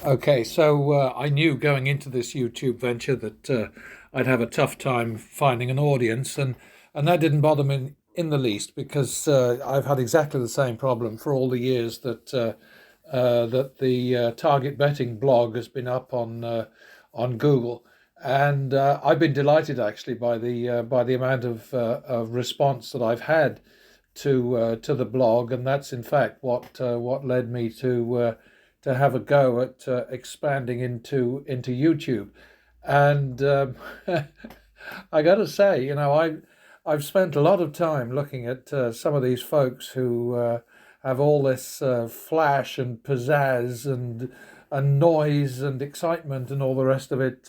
Okay, so I knew going into this YouTube venture that I'd have a tough time finding an audience, and that didn't bother me in the least because I've had exactly the same problem for all the years that the target betting blog has been up on Google, and I've been delighted actually by the amount of response that I've had to the blog, and that's in fact what led me to have a go at expanding into YouTube. And I got to say, I've spent a lot of time looking at some of these folks who have all this flash and pizzazz and noise and excitement and all the rest of it,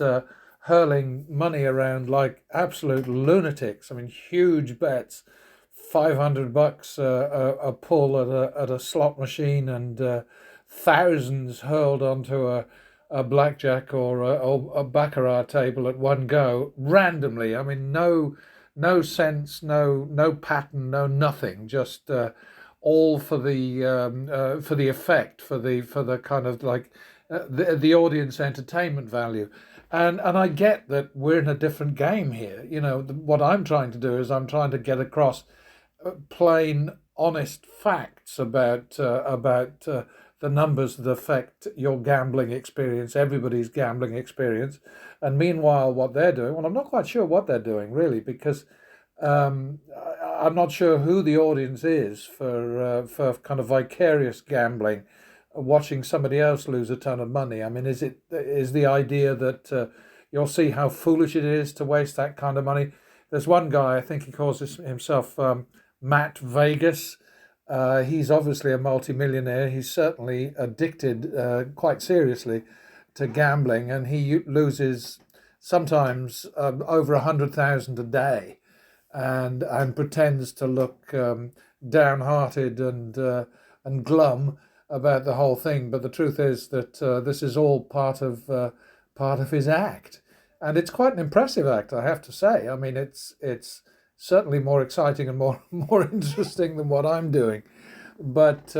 hurling money around like absolute lunatics. I mean, huge bets, $500 a pull at a slot machine, and thousands hurled onto a blackjack or a baccarat table at one go randomly. I mean, no sense, no pattern, no nothing. Just all for the effect, for the kind of like the audience entertainment value. And I get that we're in a different game here. What I'm trying to do is I'm trying to get across plain, honest facts about the numbers that affect your gambling experience, everybody's gambling experience. And meanwhile, what they're doing, well, I'm not quite sure what they're doing really, because I'm not sure who the audience is for kind of vicarious gambling, watching somebody else lose a ton of money. I mean, is the idea that you'll see how foolish it is to waste that kind of money? There's one guy, I think he calls himself Matt Vegas. He's obviously a multimillionaire. He's certainly addicted quite seriously to gambling, and he loses sometimes over 100,000 a day, and pretends to look downhearted and glum about the whole thing. But the truth is that this is all part of his act, and it's quite an impressive act, I have to say. I mean, it's certainly more exciting and more more interesting than what I'm doing. But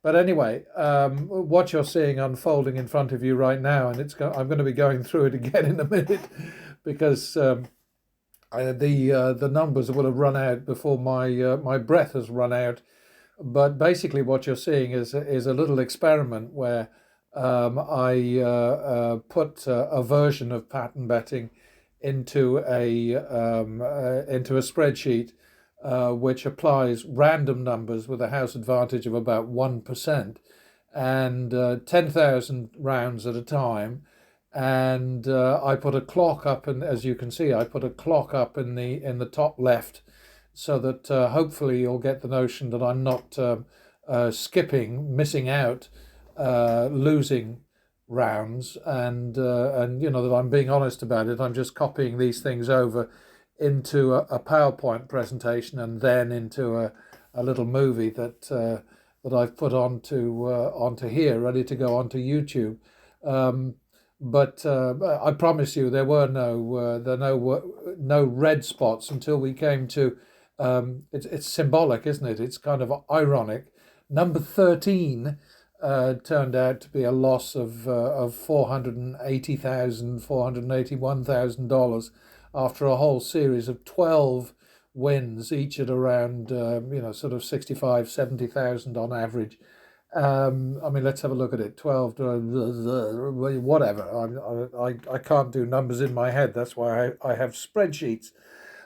but anyway, what you're seeing unfolding in front of you right now, and I'm going to be going through it again in a minute, because the numbers will have run out before my breath has run out. But basically, what you're seeing is a little experiment where I put a version of pattern betting into a spreadsheet which applies random numbers with a house advantage of about 1% and 10,000 rounds at a time. And I put a clock up, and as you can see, I put a clock up in the top left, so that hopefully you'll get the notion that I'm not missing out, losing rounds, and that I'm being honest about it. I'm just copying these things over into a PowerPoint presentation and then into a little movie that I've put onto here, ready to go onto YouTube. Um, but I promise you, there no red spots until we came to. It's symbolic, isn't it? It's kind of ironic. Number 13 turned out to be a loss of $481,000 after a whole series of 12 wins, each at around sort of 65, 70,000 on average. I mean, let's have a look at it. 12, whatever. I can't do numbers in my head. That's why I have spreadsheets.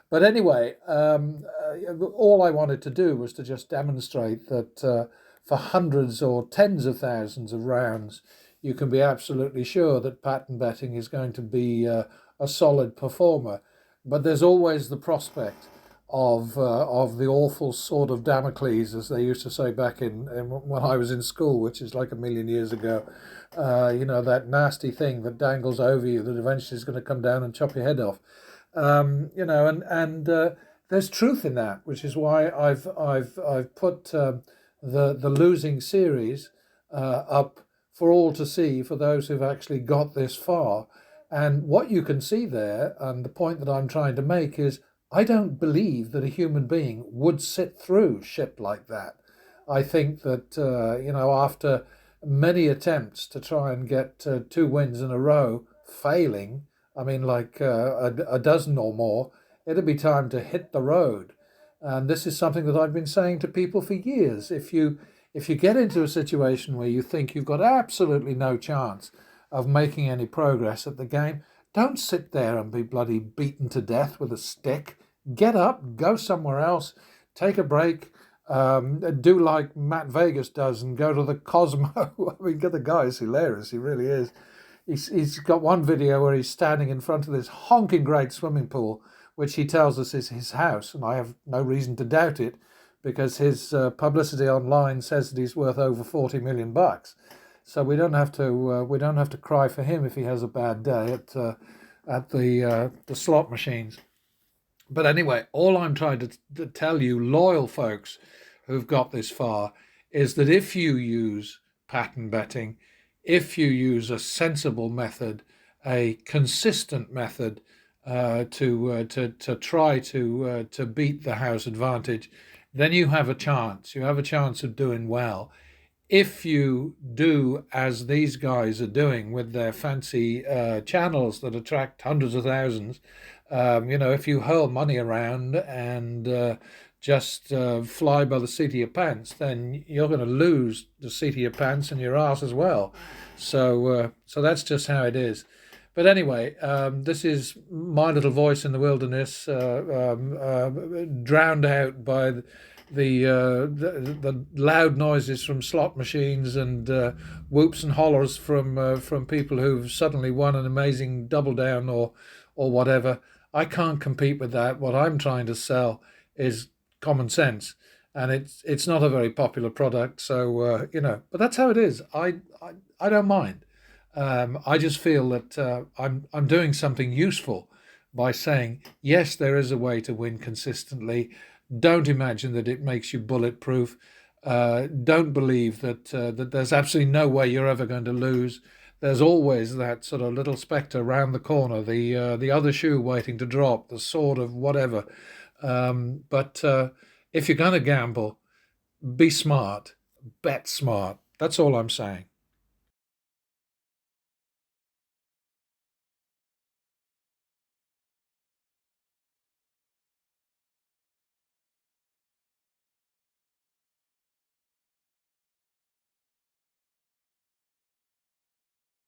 But anyway, all I wanted to do was to just demonstrate that for hundreds or tens of thousands of rounds, you can be absolutely sure that pattern betting is going to be a solid performer. But there's always the prospect of the awful sword of Damocles, as they used to say back in when I was in school, which is like a million years ago. That nasty thing that dangles over you that eventually is going to come down and chop your head off. And there's truth in that, which is why I've put the losing series up for all to see, for those who've actually got this far. And what you can see there, and the point that I'm trying to make is, I don't believe that a human being would sit through shit like that. I think that after many attempts to try and get two wins in a row failing, I mean, like a dozen or more, it'll be time to hit the road. And this is something that I've been saying to people for years. If you get into a situation where you think you've got absolutely no chance of making any progress at the game, don't sit there and be bloody beaten to death with a stick. Get up, go somewhere else, take a break, do like Matt Vegas does and go to the Cosmo. I mean, the guy is hilarious. He really is. He's got one video where he's standing in front of this honking great swimming pool, which he tells us is his house, and I have no reason to doubt it, because his publicity online says that he's worth over 40 million bucks. So we don't have to cry for him if he has a bad day at the slot machines. But anyway, all I'm trying to tell you, loyal folks who've got this far, is that if you use pattern betting, if you use a sensible method, a consistent method to try to beat the house advantage, then you have a chance. You have a chance of doing well. If you do as these guys are doing with their fancy channels that attract hundreds of thousands, if you hurl money around and just fly by the seat of your pants, then you're going to lose the seat of your pants and your ass as well. So that's just how it is. But anyway, this is my little voice in the wilderness, drowned out by the loud noises from slot machines and whoops and hollers from people who've suddenly won an amazing double down or whatever. I can't compete with that. What I'm trying to sell is common sense, and it's not a very popular product. So but that's how it is. I don't mind. I just feel that I'm doing something useful by saying yes, there is a way to win consistently. Don't imagine that it makes you bulletproof. Don't believe that there's absolutely no way you're ever going to lose. There's always that sort of little spectre round the corner, the other shoe waiting to drop, the sword of whatever. But if you're going to gamble, be smart, bet smart. That's all I'm saying.